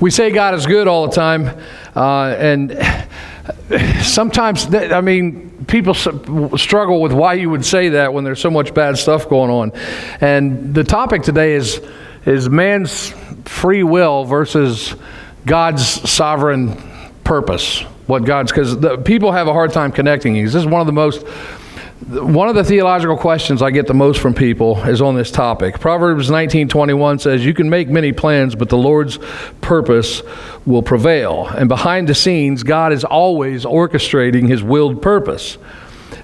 We say God is good all the time, and sometimes, people struggle with why you would say that when there's so much bad stuff going on. And the topic today is man's free will versus God's sovereign purpose. Because people have a hard time connecting these. This is one of the theological questions I get the most from people is on this topic. Proverbs 19:21 says, "You can make many plans, but the Lord's purpose will prevail." And behind the scenes, God is always orchestrating his willed purpose.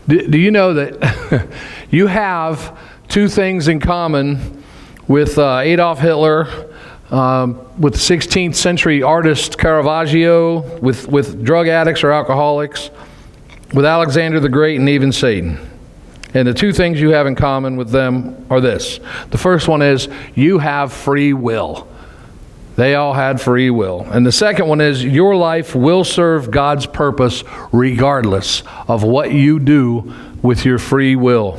Do you know that you have two things in common with Adolf Hitler, with 16th century artist Caravaggio, with drug addicts or alcoholics, with Alexander the Great, and even Satan? And the two things you have in common with them are this. The first one is you have free will. They all had free will. And the second one is your life will serve God's purpose regardless of what you do with your free will.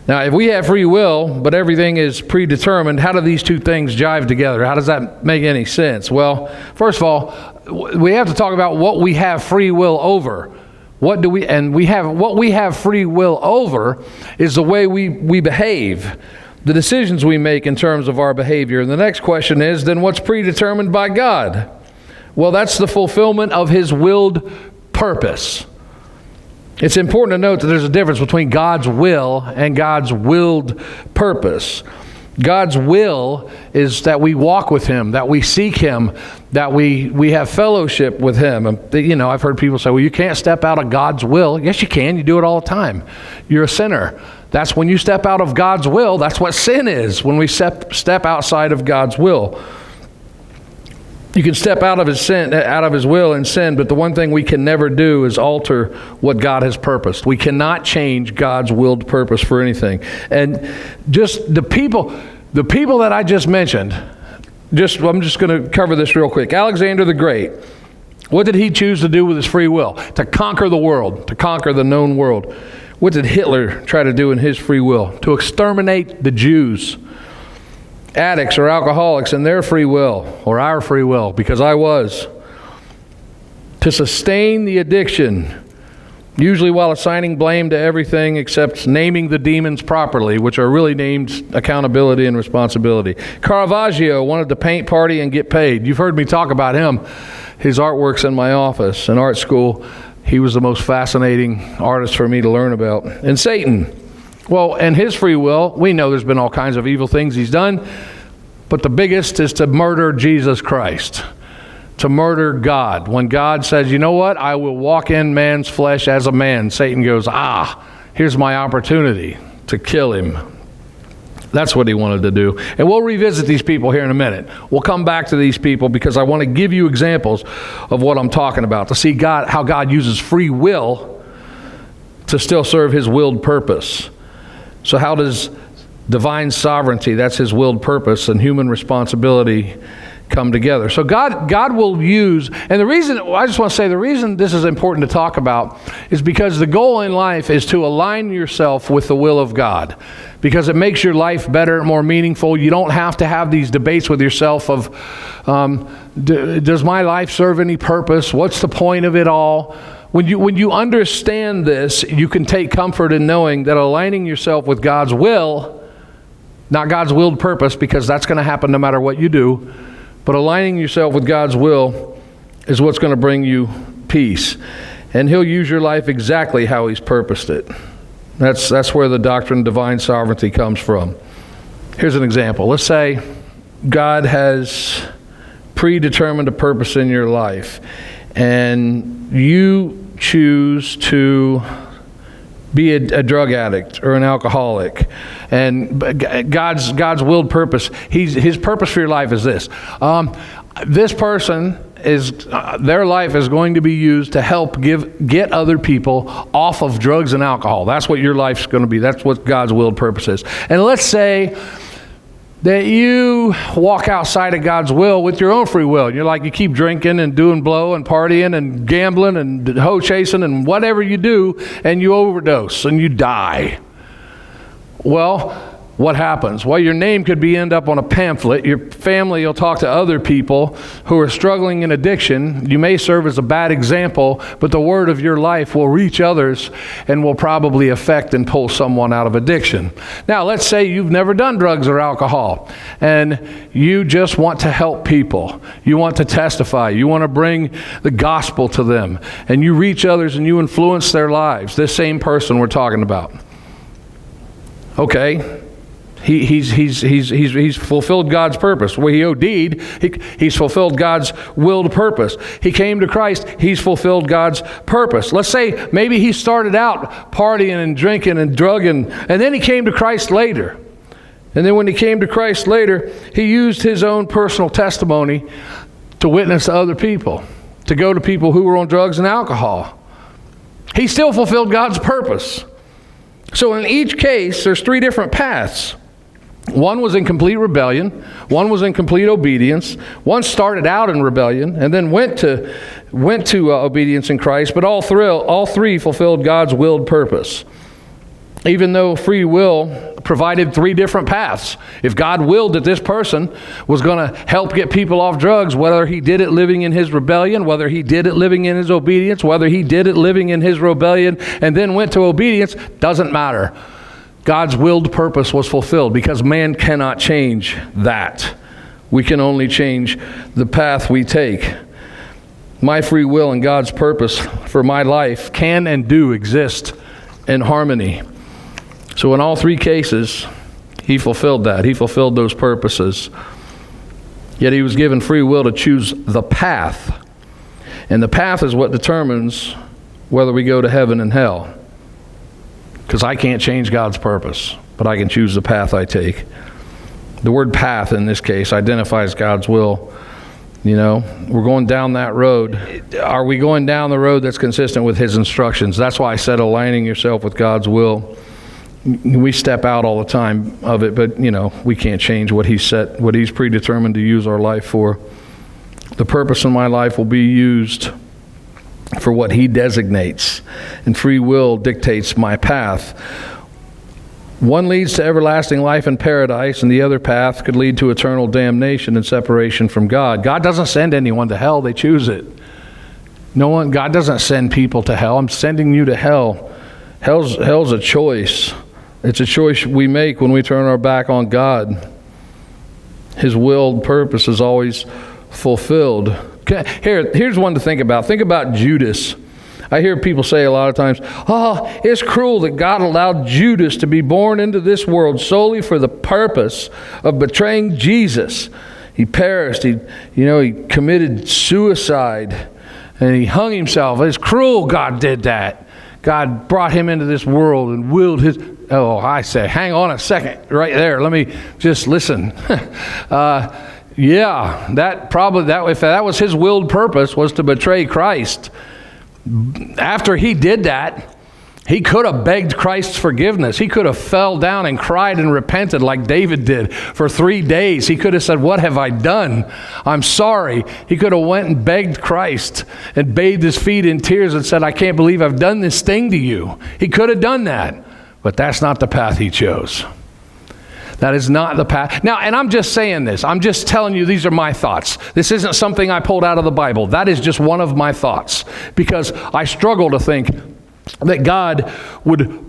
Now, if we have free will, but everything is predetermined, how do these two things jive together? How does that make any sense? Well, first of all, we have to talk about what we have free will over. What we have free will over is the way we behave, the decisions we make in terms of our behavior. And the next question is, then what's predetermined by God? Well, that's the fulfillment of his willed purpose. It's important to note that there's a difference between God's will and God's willed purpose. God's will is that we walk with him, that we seek him, that we have fellowship with him. And, I've heard people say, well, you can't step out of God's will. Yes, you can. You do it all the time. You're a sinner. That's when you step out of God's will. That's what sin is, when we step outside of God's will. You can step out of his will and sin, but the one thing we can never do is alter what God has purposed. We cannot change God's willed purpose for anything. And just the people that I just mentioned, I'm just going to cover this real quick. Alexander the Great, what did he choose to do with his free will? To conquer the world, to conquer the known world. What did Hitler try to do in his free will? To exterminate the Jews. Addicts or alcoholics in their free will, or our free will, because I was. To sustain the addiction, usually while assigning blame to everything except naming the demons properly, which are really named accountability and responsibility. Caravaggio wanted to paint, party, and get paid. You've heard me talk about him. His artwork's in my office in art school. He was the most fascinating artist for me to learn about. And Satan, well, and his free will, we know there's been all kinds of evil things he's done, but the biggest is to murder Jesus Christ, to murder God. When God says, you know what, I will walk in man's flesh as a man, Satan goes, here's my opportunity to kill him. That's what he wanted to do. And we'll revisit these people here in a minute. We'll come back to these people because I want to give you examples of what I'm talking about, to see how God uses free will to still serve his willed purpose. So how does divine sovereignty, that's his willed purpose, and human responsibility come together? So God will use, and the reason this is important to talk about is because the goal in life is to align yourself with the will of God, because it makes your life better, more meaningful. You don't have to have these debates with yourself of, does my life serve any purpose? What's the point of it all? When you understand this, you can take comfort in knowing that aligning yourself with God's will, not God's willed purpose, because that's going to happen no matter what you do, but aligning yourself with God's will is what's going to bring you peace. And he'll use your life exactly how he's purposed it. That's where the doctrine of divine sovereignty comes from. Here's an example. Let's say God has predetermined a purpose in your life, and you choose to be a drug addict or an alcoholic. And God's willed purpose, his purpose for your life is this. This person their life is going to be used to help get other people off of drugs and alcohol. That's what your life's going to be. That's what God's willed purpose is. And let's say that you walk outside of God's will with your own free will. You keep drinking and doing blow and partying and gambling and hoe chasing and whatever you do, and you overdose and you die. Well, what happens? Well, your name could end up on a pamphlet. Your family will talk to other people who are struggling in addiction. You may serve as a bad example, but the word of your life will reach others and will probably affect and pull someone out of addiction. Now, let's say you've never done drugs or alcohol, and you just want to help people. You want to testify. You want to bring the gospel to them, and you reach others and you influence their lives. This same person we're talking about. Okay. He's fulfilled God's purpose. Well, he OD'd. He's fulfilled God's willed purpose. He came to Christ. He's fulfilled God's purpose. Let's say maybe he started out partying and drinking and drugging, and then he came to Christ later. And then when he came to Christ later, he used his own personal testimony to witness to other people, to go to people who were on drugs and alcohol. He still fulfilled God's purpose. So in each case, there's three different paths. One was in complete rebellion. One was in complete obedience. One started out in rebellion and then went to obedience in Christ. But all three fulfilled God's willed purpose. Even though free will provided three different paths. If God willed that this person was going to help get people off drugs, whether he did it living in his rebellion, whether he did it living in his obedience, whether he did it living in his rebellion and then went to obedience, doesn't matter. God's willed purpose was fulfilled because man cannot change that. We can only change the path we take. My free will and God's purpose for my life can and do exist in harmony. So in all three cases, he fulfilled that. He fulfilled those purposes. Yet he was given free will to choose the path. And the path is what determines whether we go to heaven and hell. Because I can't change God's purpose, but I can choose the path I take. The word path in this case identifies God's will. You know, we're going down that road. Are we going down the road that's consistent with his instructions? That's why I said aligning yourself with God's will. We step out all the time of it, but, you know, we can't change what he's predetermined to use our life for. The purpose in my life will be used for what he designates, and free will dictates my path. One leads to everlasting life in paradise, and the other path could lead to eternal damnation and separation from God. God doesn't send anyone to hell, they choose it. God doesn't send people to hell. I'm sending you to hell. Hell's a choice. It's a choice we make when we turn our back on God. His willed purpose is always fulfilled. Here's one to think about. Think about Judas. I hear people say a lot of times, it's cruel that God allowed Judas to be born into this world solely for the purpose of betraying Jesus. He perished. He committed suicide and he hung himself. It's cruel God did that. God brought him into this world and willed his... I say, hang on a second right there. Let me just listen. Yeah, if that was his willed purpose, was to betray Christ. After he did that, he could have begged Christ's forgiveness. He could have fell down and cried and repented like David did for 3 days. He could have said, "What have I done? I'm sorry." He could have went and begged Christ and bathed his feet in tears and said, "I can't believe I've done this thing to you." He could have done that, but that's not the path he chose. That is not the path. Now, and I'm just saying this. I'm just telling you these are my thoughts. This isn't something I pulled out of the Bible. That is just one of my thoughts. Because I struggle to think that God would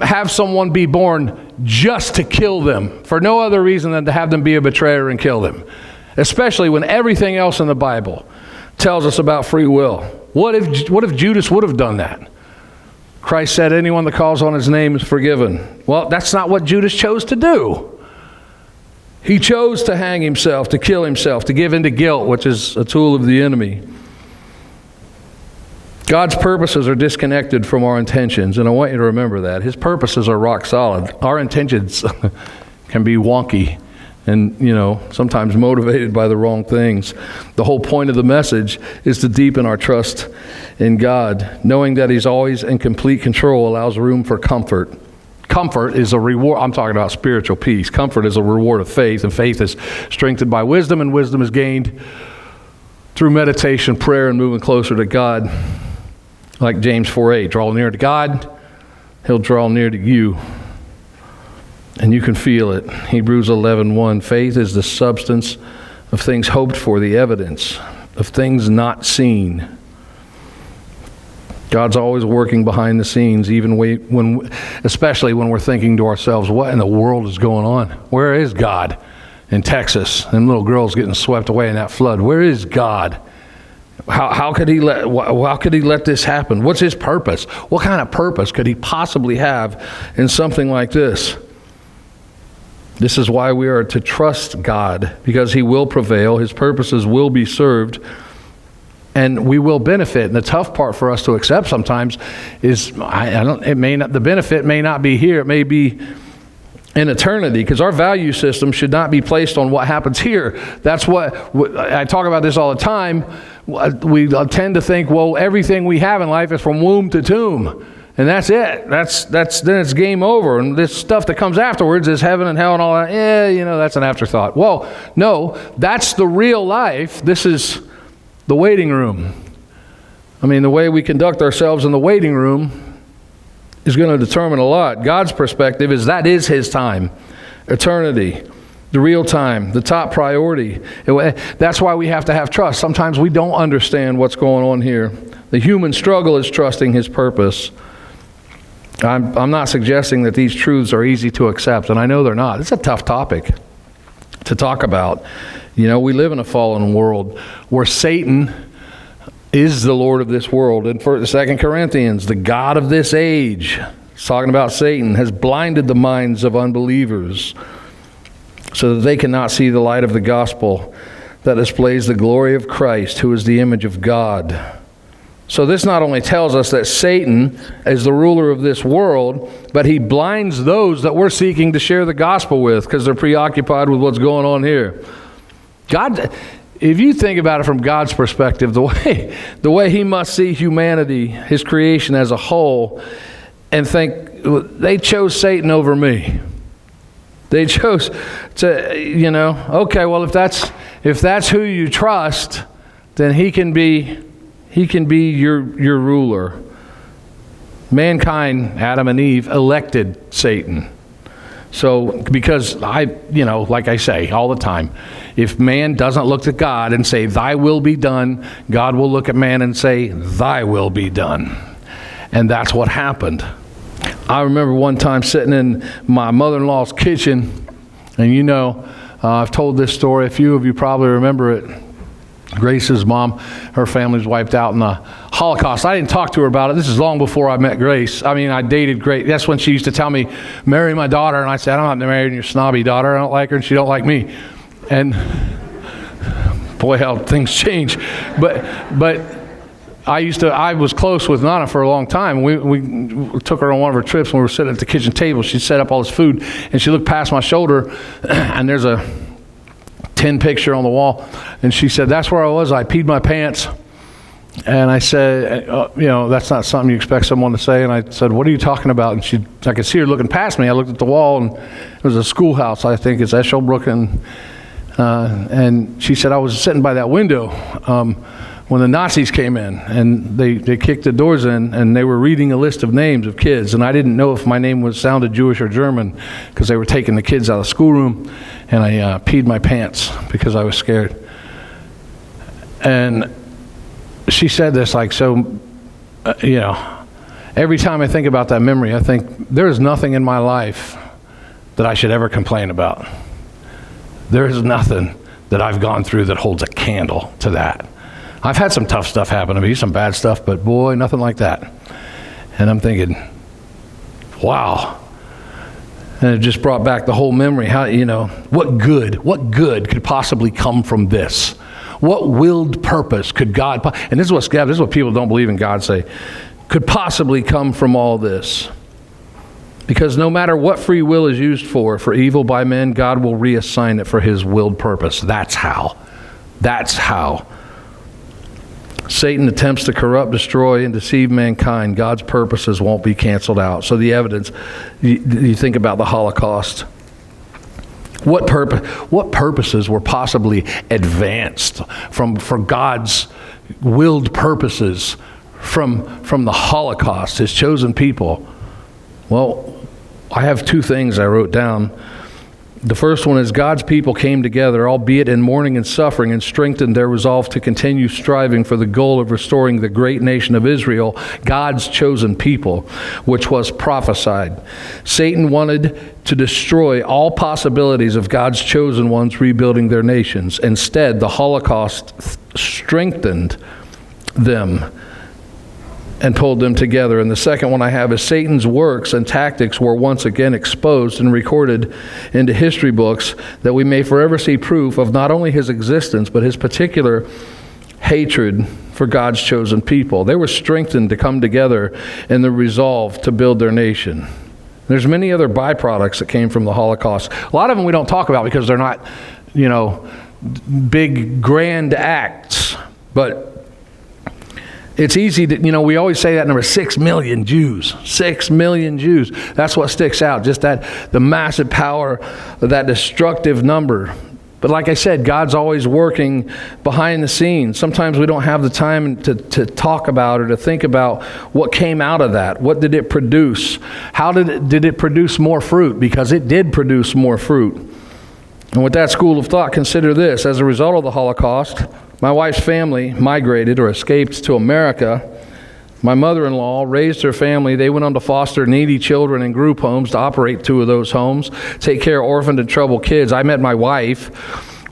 have someone be born just to kill them for no other reason than to have them be a betrayer and kill them. Especially when everything else in the Bible tells us about free will. What if Judas would have done that? Christ said, anyone that calls on his name is forgiven. Well, that's not what Judas chose to do. He chose to hang himself, to kill himself, to give into guilt, which is a tool of the enemy. God's purposes are disconnected from our intentions, and I want you to remember that. His purposes are rock solid. Our intentions can be wonky and, sometimes motivated by the wrong things. The whole point of the message is to deepen our trust in God. Knowing that he's always in complete control allows room for comfort. Comfort is a reward. I'm talking about spiritual peace. Comfort is a reward of faith, and faith is strengthened by wisdom, and wisdom is gained through meditation, prayer, and moving closer to God. Like James 4:8, draw near to God, he'll draw near to you. And you can feel it. Hebrews 11:1, faith is the substance of things hoped for, the evidence of things not seen. God's always working behind the scenes, especially when we're thinking to ourselves, what in the world is going on? Where is God? In Texas, them little girls getting swept away in that flood. Where is God? How could he let this happen? What's his purpose? What kind of purpose could he possibly have in something like this? This is why we are to trust God, because he will prevail, his purposes will be served, and we will benefit. And the tough part for us to accept sometimes is the benefit may not be here, it may be in eternity, because our value system should not be placed on what happens here. That's what I talk about this all the time. We tend to think, well, everything we have in life is from womb to tomb. And that's it. Then it's game over. And this stuff that comes afterwards is heaven and hell and all that. That's an afterthought. Well, no, that's the real life. This is the waiting room. I mean, the way we conduct ourselves in the waiting room is going to determine a lot. God's perspective is that is his time, eternity, the real time, the top priority. That's why we have to have trust. Sometimes we don't understand what's going on here. The human struggle is trusting his purpose. I'm not suggesting that these truths are easy to accept, and I know they're not. It's a tough topic to talk about. We live in a fallen world where Satan is the Lord of this world. In 2 Corinthians, the God of this age, it's talking about Satan, has blinded the minds of unbelievers so that they cannot see the light of the gospel that displays the glory of Christ, who is the image of God. So this not only tells us that Satan is the ruler of this world, but he blinds those that we're seeking to share the gospel with because they're preoccupied with what's going on here. God, if you think about it from God's perspective, the way he must see humanity, his creation as a whole, and think, they chose Satan over me. They chose to, okay, well, if that's who you trust, then he can be your ruler. Mankind, Adam and Eve, elected Satan. So, because like I say all the time, if man doesn't look at God and say, thy will be done, God will look at man and say, thy will be done. And that's what happened. I remember one time sitting in my mother-in-law's kitchen, and I've told this story. A few of you probably remember it. Grace's mom, her family was wiped out in the Holocaust. I didn't talk to her about it. This is long before I met Grace. I mean, I dated Grace. That's when she used to tell me, marry my daughter. And I said, I'm not marrying your snobby daughter. I don't like her, and she don't like me. And boy, how things change. But I was close with Nana for a long time. We took her on one of her trips when we were sitting at the kitchen table. She set up all this food, and she looked past my shoulder, and there's a tin picture on the wall, and she said, that's where I was. I peed my pants. And I said, that's not something you expect someone to say. And I said, what are you talking about? And I could see her looking past me. I looked at the wall, and it was a schoolhouse, I think it's Eshelbrook, and she said, I was sitting by that window when the Nazis came in, and they kicked the doors in, and they were reading a list of names of kids, and I didn't know if my name sounded Jewish or German because they were taking the kids out of the schoolroom, and I peed my pants because I was scared. And she said this every time I think about that memory, I think there is nothing in my life that I should ever complain about. There is nothing that I've gone through that holds a candle to that. I've had some tough stuff happen to me, some bad stuff, but boy, nothing like that. And I'm thinking, wow. And it just brought back the whole memory. How, what good could possibly come from this? What willed purpose could God, and this is what people don't believe in God say, could possibly come from all this? Because no matter what free will is used for evil by men, God will reassign it for his willed purpose. That's how. Satan attempts to corrupt, destroy, and deceive mankind. God's purposes won't be canceled out. So the evidence, you think about the Holocaust. What purposes were possibly advanced for God's willed purposes from the Holocaust, his chosen people? Well, I have two things I wrote down. The first one is God's people came together, albeit in mourning and suffering, and strengthened their resolve to continue striving for the goal of restoring the great nation of Israel, God's chosen people, which was prophesied. Satan wanted to destroy all possibilities of God's chosen ones rebuilding their nations. Instead, the Holocaust strengthened them and pulled them together. And the second one I have is Satan's works and tactics were once again exposed and recorded into history books, that we may forever see proof of not only his existence, but his particular hatred for God's chosen people. They were strengthened to come together in the resolve to build their nation. There's many other byproducts that came from the Holocaust. A lot of them we don't talk about because they're not, big, grand acts. But it's easy to, we always say that number, 6 million Jews. 6 million Jews. That's what sticks out, just the massive power of that destructive number. But like I said, God's always working behind the scenes. Sometimes we don't have the time to talk about or to think about what came out of that. What did it produce? How did it produce more fruit? Because it did produce more fruit. And with that school of thought, consider this. As a result of the Holocaust, my wife's family migrated or escaped to America. My mother-in-law raised her family. They went on to foster needy children in group homes, to operate 2 of those homes, take care of orphaned and troubled kids. I met my wife,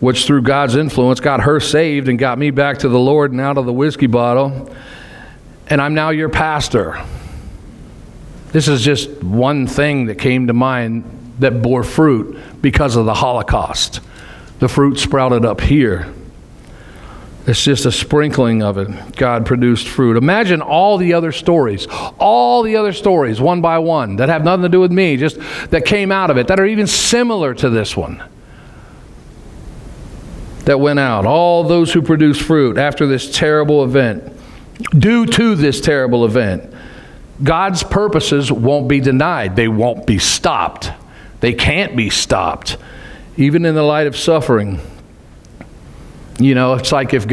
which through God's influence got her saved and got me back to the Lord and out of the whiskey bottle. And I'm now your pastor. This is just one thing that came to mind that bore fruit because of the Holocaust. The fruit sprouted up here. It's just a sprinkling of it. God produced fruit. Imagine all the other stories, one by one, that have nothing to do with me, just that came out of it, that are even similar to this one, that went out. All those who produced fruit after this terrible event, due to this terrible event. God's purposes won't be denied. They won't be stopped. They can't be stopped, even in the light of suffering. It's like if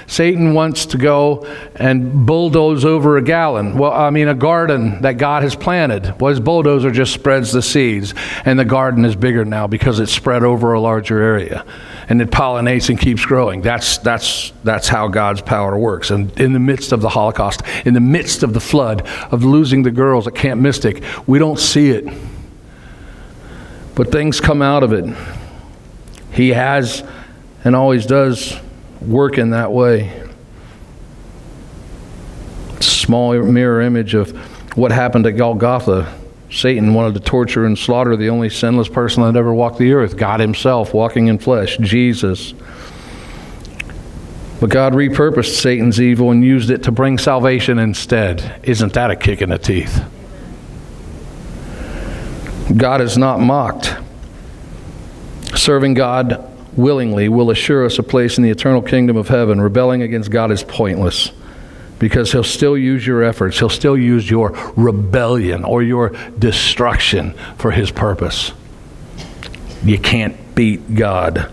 Satan wants to go and bulldoze over a garden that God has planted. Well, his bulldozer just spreads the seeds, and the garden is bigger now because it's spread over a larger area, and it pollinates and keeps growing. That's how God's power works. And in the midst of the Holocaust, in the midst of the flood, of losing the girls at Camp Mystic, we don't see it, but things come out of it. He has and always does work in that way. It's a small mirror image of what happened at Golgotha. Satan wanted to torture and slaughter the only sinless person that ever walked the earth, God himself, walking in flesh, Jesus. But God repurposed Satan's evil and used it to bring salvation instead. Isn't that a kick in the teeth? God is not mocked. Serving God willingly will assure us a place in the eternal kingdom of heaven. Rebelling against God is pointless, because he'll still use your efforts. He'll still use your rebellion or your destruction for his purpose. You can't beat God.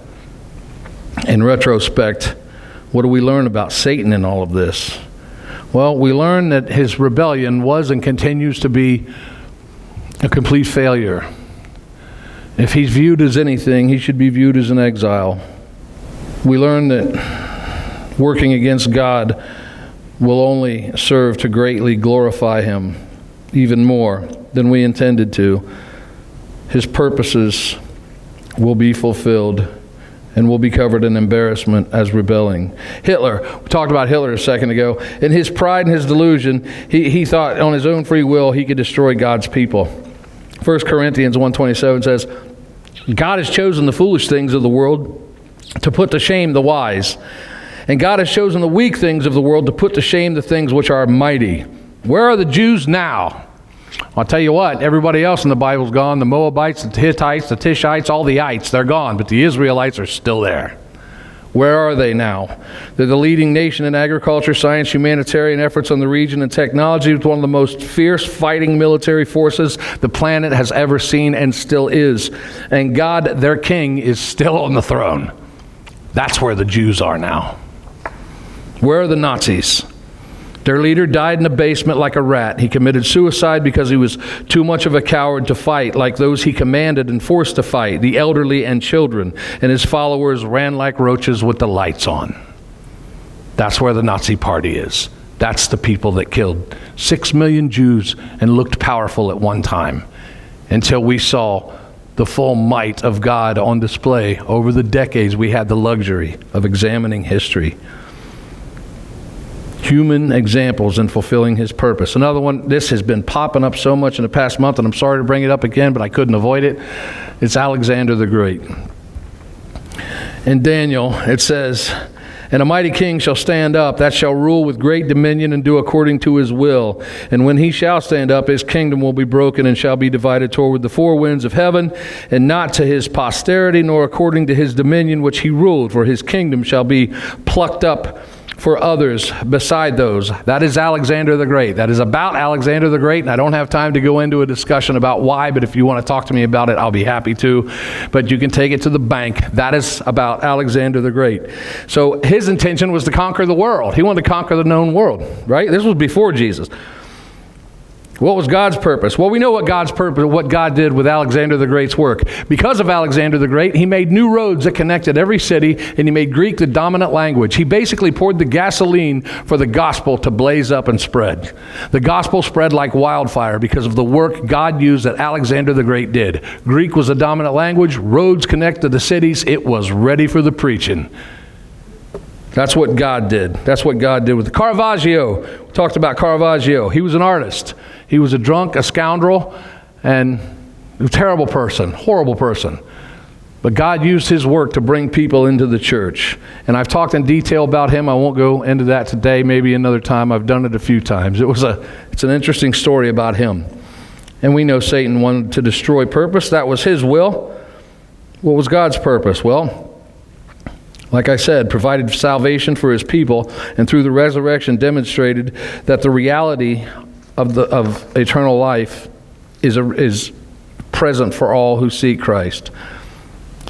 In retrospect, what do we learn about Satan in all of this? Well, we learn that his rebellion was and continues to be a complete failure. If he's viewed as anything, he should be viewed as an exile. We learn that working against God will only serve to greatly glorify him, even more than we intended to. His purposes will be fulfilled and will be covered in embarrassment as rebelling. Hitler, we talked about Hitler a second ago. In his pride and his delusion, he thought on his own free will he could destroy God's people. 1 Corinthians 1:27 says, God has chosen the foolish things of the world to put to shame the wise. And God has chosen the weak things of the world to put to shame the things which are mighty. Where are the Jews now? I'll tell you what, everybody else in the Bible's gone. The Moabites, the Hittites, the Tishites, all the ites, they're gone. But the Israelites are still there. Where are they now? They're the leading nation in agriculture, science, humanitarian efforts on the region, and technology, with one of the most fierce fighting military forces the planet has ever seen and still is. And God, their king, is still on the throne. That's where the Jews are now. Where are the Nazis? Their leader died in a basement like a rat. He committed suicide because he was too much of a coward to fight, like those he commanded and forced to fight, the elderly and children. And his followers ran like roaches with the lights on. That's where the Nazi Party is. That's the people that killed 6 million Jews and looked powerful at one time, until we saw the full might of God on display. Over the decades, we had the luxury of examining history. Human examples in fulfilling his purpose. Another one, this has been popping up so much in the past month, and I'm sorry to bring it up again, but I couldn't avoid it. It's Alexander the Great. In Daniel, it says, "And a mighty king shall stand up, that shall rule with great dominion and do according to his will. And when he shall stand up, his kingdom will be broken and shall be divided toward the four winds of heaven, and not to his posterity, nor according to his dominion which he ruled. For his kingdom shall be plucked up for others beside those." That is Alexander the Great. That is about Alexander the Great, and I don't have time to go into a discussion about why, but if you want to talk to me about it, I'll be happy to. But you can take it to the bank. That is about Alexander the Great. So his intention was to conquer the world. He wanted to conquer the known world, right? This was before Jesus. What was God's purpose? Well, we know what God's purpose, what God did with Alexander the Great's work. Because of Alexander the Great, he made new roads that connected every city, and he made Greek the dominant language. He basically poured the gasoline for the gospel to blaze up and spread. The gospel spread like wildfire because of the work God used that Alexander the Great did. Greek was the dominant language. Roads connected the cities. It was ready for the preaching. That's what God did. That's what God did with Caravaggio. We talked about Caravaggio. He was an artist. He was a drunk, a scoundrel, and a terrible person, horrible person. But God used his work to bring people into the church. And I've talked in detail about him. I won't go into that today, maybe another time. I've done it a few times. It's an interesting story about him. And we know Satan wanted to destroy purpose. That was his will. What was God's purpose? Well, like I said, provided salvation for his people, and through the resurrection demonstrated that the reality of eternal life is present for all who seek Christ.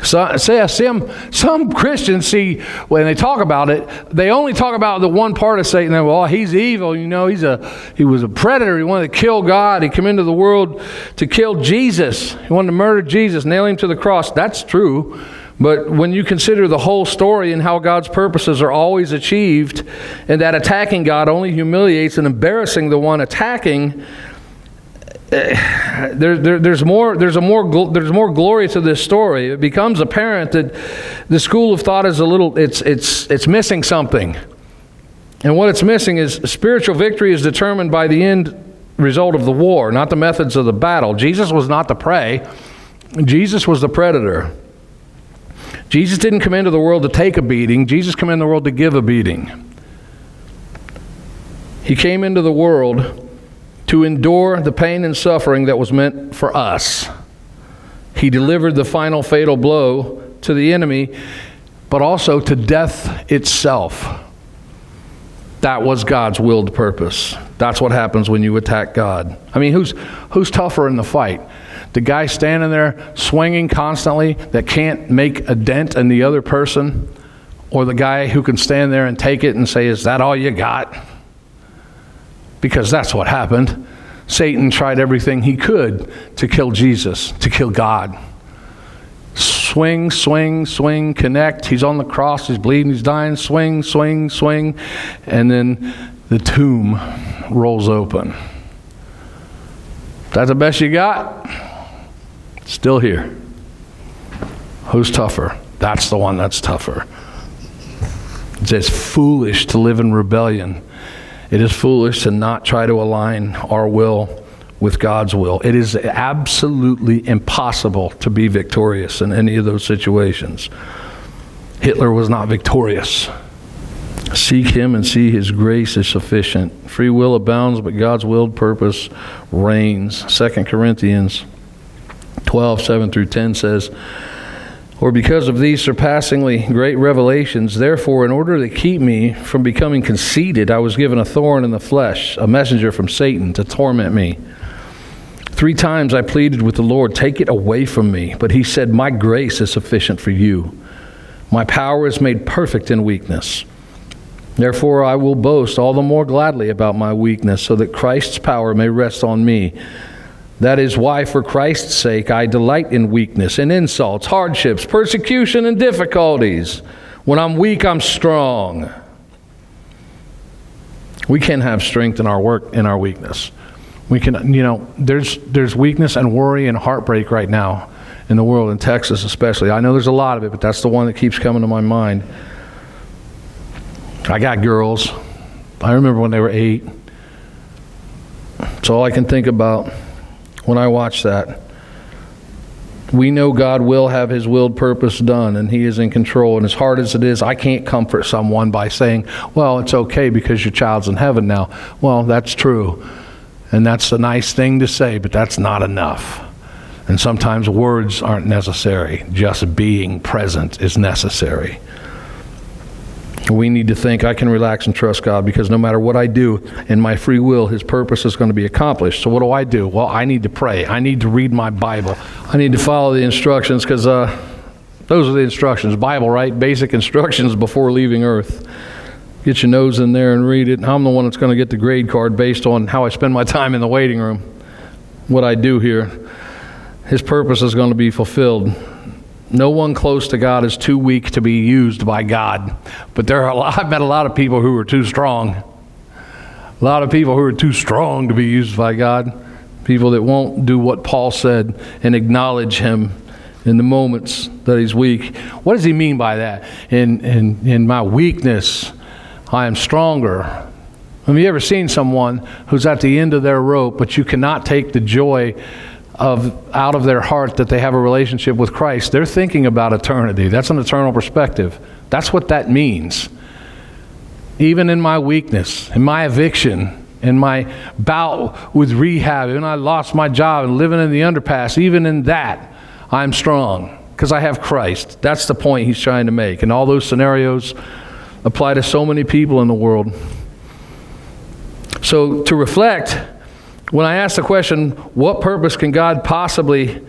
So, some Christians see, when they talk about it, they only talk about the one part of Satan. Well, he's evil, he was a predator. He wanted to kill God. He came into the world to kill Jesus. He wanted to murder Jesus, nail him to the cross. That's true. But when you consider the whole story and how God's purposes are always achieved, and that attacking God only humiliates and embarrassing the one attacking, there's more glory to this story. It becomes apparent that the school of thought is it's missing something. And what it's missing is spiritual victory is determined by the end result of the war, not the methods of the battle. Jesus was not the prey. Jesus was the predator. Jesus didn't come into the world to take a beating. Jesus came into the world to give a beating. He came into the world to endure the pain and suffering that was meant for us. He delivered the final fatal blow to the enemy, but also to death itself. That was God's willed purpose. That's what happens when you attack God. I mean, who's tougher in the fight? The guy standing there swinging constantly that can't make a dent in the other person, or the guy who can stand there and take it and say, "Is that all you got?" Because that's what happened. Satan tried everything he could to kill Jesus, to kill God. Swing, swing, swing, connect. He's on the cross, he's bleeding, he's dying. Swing, swing, swing. And then the tomb rolls open. That's the best you got? Still here. Who's tougher? That's the one that's tougher. It's foolish to live in rebellion. It is foolish to not try to align our will with God's will. It is absolutely impossible to be victorious in any of those situations. Hitler was not victorious. Seek him and see his grace is sufficient. Free will abounds, but God's willed purpose reigns. 2 Corinthians 12:7-10 says, "Or because of these surpassingly great revelations, therefore, in order to keep me from becoming conceited, I was given a thorn in the flesh, a messenger from Satan to torment me. 3 times I pleaded with the Lord, take it away from me. But he said, my grace is sufficient for you. My power is made perfect in weakness. Therefore I will boast all the more gladly about my weakness, so that Christ's power may rest on me. That is why, for Christ's sake, I delight in weakness, in insults, hardships, persecution, and difficulties. When I'm weak, I'm strong. We can have strength in our work, in our weakness. We can, there's weakness and worry and heartbreak right now in the world, in Texas especially. I know there's a lot of it, but that's the one that keeps coming to my mind. I got girls. I remember when they were 8. It's all I can think about when I watch that. We know God will have His willed purpose done, and He is in control. And as hard as it is, I can't comfort someone by saying, well, it's okay because your child's in heaven now. Well, that's true. And that's a nice thing to say, but that's not enough. And sometimes words aren't necessary. Just being present is necessary. We need to think, I can relax and trust God because no matter what I do in my free will, His purpose is going to be accomplished. So what do? Well, I need to pray. I need to read my Bible. I need to follow the instructions because those are the instructions. Bible, right? Basic instructions before leaving earth. Get your nose in there and read it. I'm the one that's going to get the grade card based on how I spend my time in the waiting room. What I do here. His purpose is going to be fulfilled. No one close to God is too weak to be used by God. But I've met a lot of people who are too strong. A lot of people who are too strong to be used by God. People that won't do what Paul said and acknowledge Him in the moments that he's weak. What does he mean by that? In my weakness, I am stronger. Have you ever seen someone who's at the end of their rope, but you cannot take the joy out of their heart that they have a relationship with Christ? They're thinking about eternity. That's an eternal perspective. That's what that means. Even in my weakness, in my eviction, in my bout with rehab, and I lost my job and living in the underpass, even in that, I'm strong because I have Christ. That's the point he's trying to make. And all those scenarios apply to so many people in the world. So to reflect, when I ask the question, what purpose can God possibly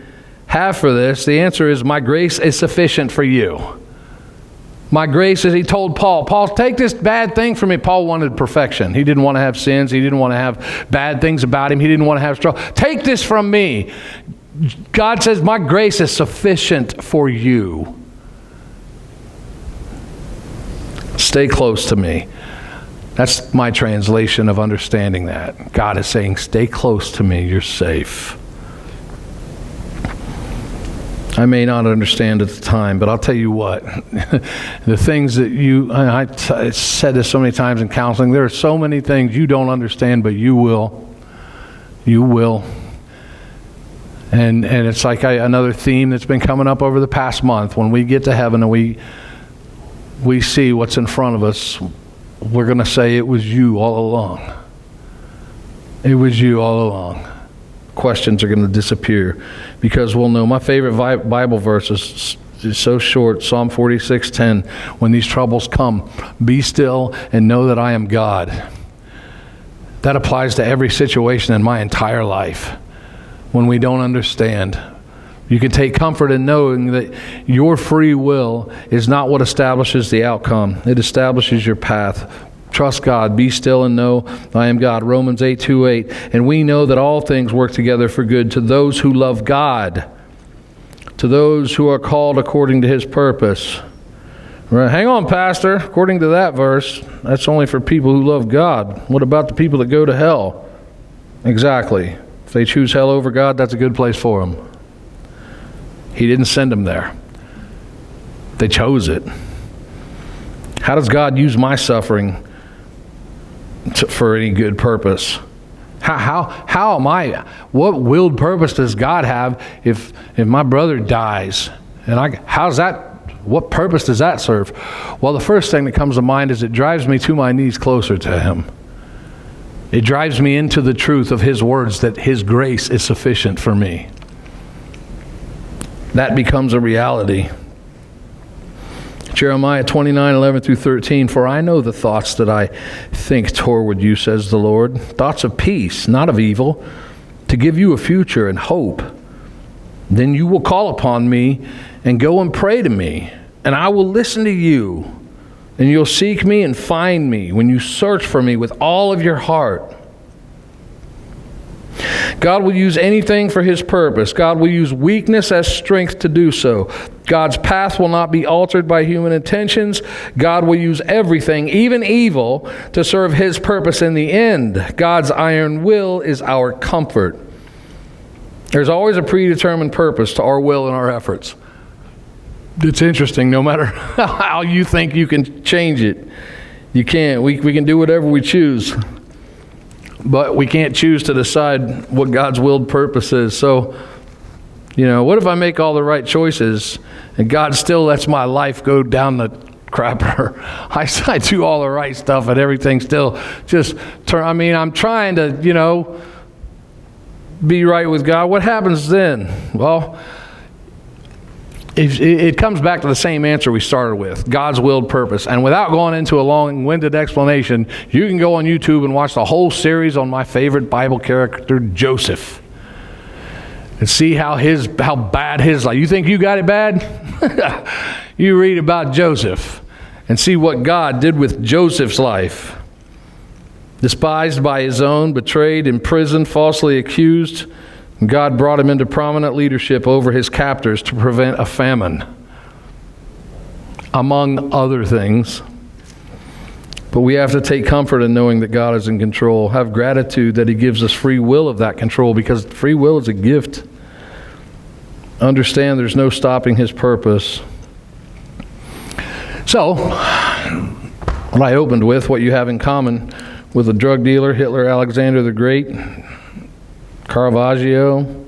have for this? The answer is, my grace is sufficient for you. My grace, as he told Paul, take this bad thing from me. Paul wanted perfection. He didn't want to have sins. He didn't want to have bad things about him. He didn't want to have struggle. Take this from me. God says, my grace is sufficient for you. Stay close to me. That's my translation of understanding that. God is saying, stay close to me, you're safe. I may not understand at the time, but I'll tell you what. The things that I said this so many times in counseling, there are so many things you don't understand, but you will. You will. And it's like another theme that's been coming up over the past month. When we get to heaven and we see what's in front of us, we're going to say, it was you all along. It was you all along. Questions are going to disappear because we'll know. My favorite Bible verse is so short, Psalm 46:10. When these troubles come, be still and know that I am God. That applies to every situation in my entire life. When we don't understand, you can take comfort in knowing that your free will is not what establishes the outcome. It establishes your path. Trust God. Be still and know I am God. Romans 8:2-8. And we know that all things work together for good to those who love God, to those who are called according to His purpose. Right. Hang on, Pastor. According to that verse, that's only for people who love God. What about the people that go to hell? Exactly. If they choose hell over God, that's a good place for them. He didn't send them there. They chose it. How does God use my suffering for any good purpose? How am I? What willed purpose does God have if my brother dies? And how's that? What purpose does that serve? Well, the first thing that comes to mind is it drives me to my knees closer to Him. It drives me into the truth of His words that His grace is sufficient for me. That becomes a reality. Jeremiah 29:11-13. For I know the thoughts that I think toward you, says the Lord. Thoughts of peace, not of evil, to give you a future and hope. Then you will call upon me and go and pray to me, and I will listen to you. And you'll seek me and find me when you search for me with all of your heart. God will use anything for his purpose. God will use weakness as strength to do so. God's path will not be altered by human intentions. God will use everything, even evil, to serve his purpose in the end. God's iron will is our comfort. There's always a predetermined purpose to our will and our efforts. It's interesting, no matter how you think you can change it, you can't. We can do whatever we choose, but we can't choose to decide what God's willed purpose is. So, what if I make all the right choices and God still lets my life go down the crapper? I do all the right stuff and everything still just I'm trying to, be right with God. What happens then? Well, it comes back to the same answer we started with, God's willed purpose. And without going into a long-winded explanation, you can go on YouTube and watch the whole series on my favorite Bible character, Joseph, and see how bad his life. You think you got it bad? You read about Joseph and see what God did with Joseph's life. Despised by his own, betrayed, imprisoned, falsely accused, God brought him into prominent leadership over his captors to prevent a famine, among other things. But we have to take comfort in knowing that God is in control. Have gratitude that he gives us free will of that control, because free will is a gift. Understand there's no stopping his purpose. So, what I opened with, what you have in common with a drug dealer, Hitler, Alexander the Great, Caravaggio,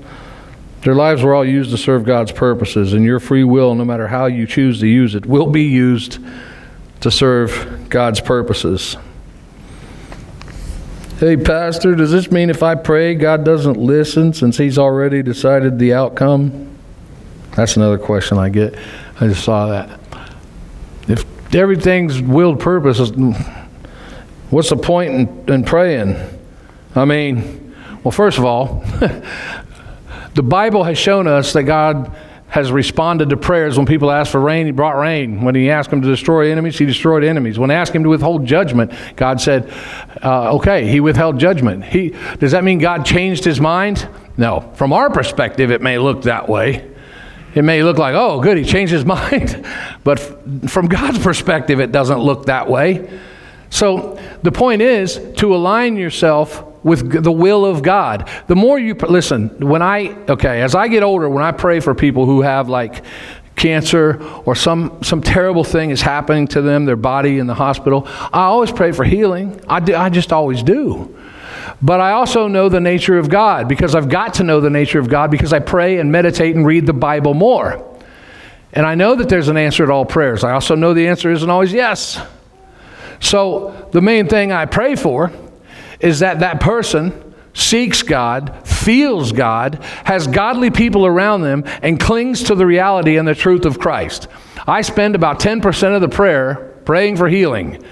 their lives were all used to serve God's purposes, and your free will, no matter how you choose to use it, will be used to serve God's purposes. Hey, Pastor, does this mean if I pray, God doesn't listen since he's already decided the outcome? That's another question I get. I just saw that. If everything's willed purpose, what's the point in praying? Well, first of all, the Bible has shown us that God has responded to prayers. When people ask for rain, he brought rain. When he asked him to destroy enemies, he destroyed enemies. When he asked him to withhold judgment, God said, okay, he withheld judgment. Does that mean God changed his mind? No. From our perspective, it may look that way. It may look like, oh, good, he changed his mind. But from God's perspective, it doesn't look that way. So the point is to align yourself with the will of God. The more you listen, as I get older, when I pray for people who have like cancer or some terrible thing is happening to them, their body in the hospital, I always pray for healing. I just always do. But I also know the nature of God, because I've got to know the nature of God because I pray and meditate and read the Bible more. And I know that there's an answer to all prayers. I also know the answer isn't always yes. So the main thing I pray for is that person seeks God, feels God, has godly people around them, and clings to the reality and the truth of Christ. I spend about 10% of the prayer praying for healing,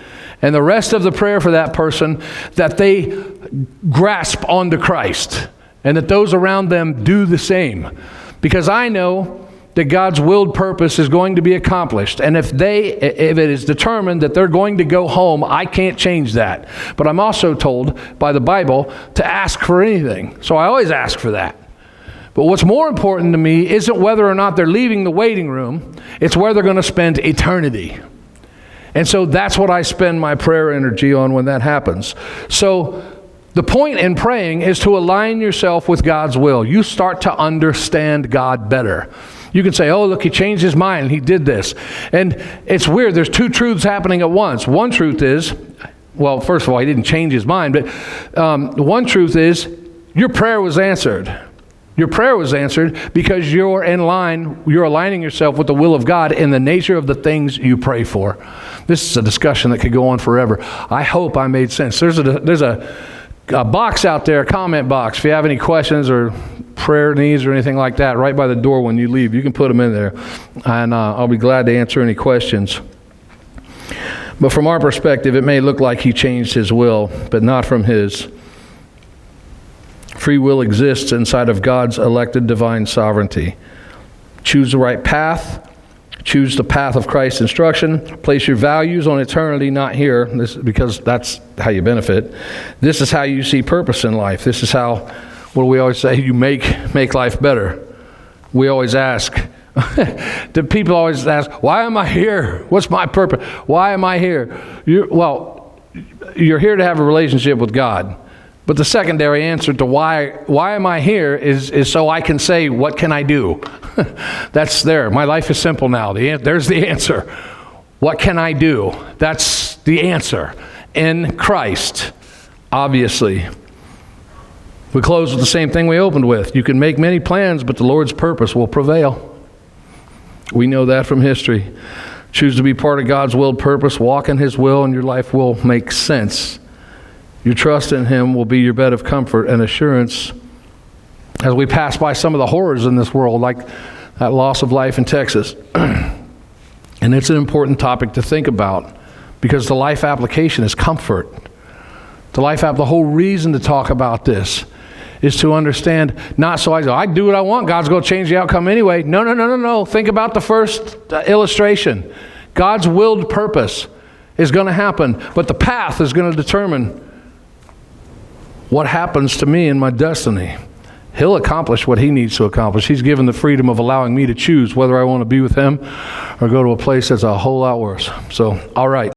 and the rest of the prayer for that person that they grasp onto Christ, and that those around them do the same. Because I know that God's willed purpose is going to be accomplished. And if it is determined that they're going to go home, I can't change that. But I'm also told by the Bible to ask for anything. So I always ask for that. But what's more important to me isn't whether or not they're leaving the waiting room. It's where they're going to spend eternity. And so that's what I spend my prayer energy on when that happens. So the point in praying is to align yourself with God's will. You start to understand God better. You can say, oh, look, he changed his mind. He did this. And it's weird. There's two truths happening at once. One truth is, well, first of all, he didn't change his mind. But one truth is your prayer was answered. Your prayer was answered because you're aligning yourself with the will of God in the nature of the things you pray for. This is a discussion that could go on forever. I hope I made sense. There's a box out there, a comment box. If you have any questions or prayer needs or anything like that, right by the door when you leave, you can put them in there. And I'll be glad to answer any questions. But from our perspective, it may look like he changed his will, but not from his. Free will exists inside of God's elected divine sovereignty. Choose the right path, Choose the path of Christ's instruction. Place your values on eternity, not here, because that's how you benefit. This is how you see purpose in life. This is how, what do we always say? You make life better. We always ask, the people always ask, why am I here? What's my purpose? Why am I here? You're here to have a relationship with God. But the secondary answer to why am I here is so I can say, what can I do? That's there. My life is simple now. There's the answer. What can I do? That's the answer. In Christ, obviously. We close with the same thing we opened with. You can make many plans, but the Lord's purpose will prevail. We know that from history. Choose to be part of God's willed purpose. Walk in His will, and your life will make sense. Your trust in Him will be your bed of comfort and assurance as we pass by some of the horrors in this world, like that loss of life in Texas. And it's an important topic to think about because the life application is comfort. The whole reason to talk about this is to understand, not so I do what I want, God's going to change the outcome anyway. No. Think about the first illustration. God's willed purpose is going to happen, but the path is going to determine what happens to me in my destiny. He'll accomplish what He needs to accomplish. He's given the freedom of allowing me to choose whether I want to be with Him or go to a place that's a whole lot worse. So, all right.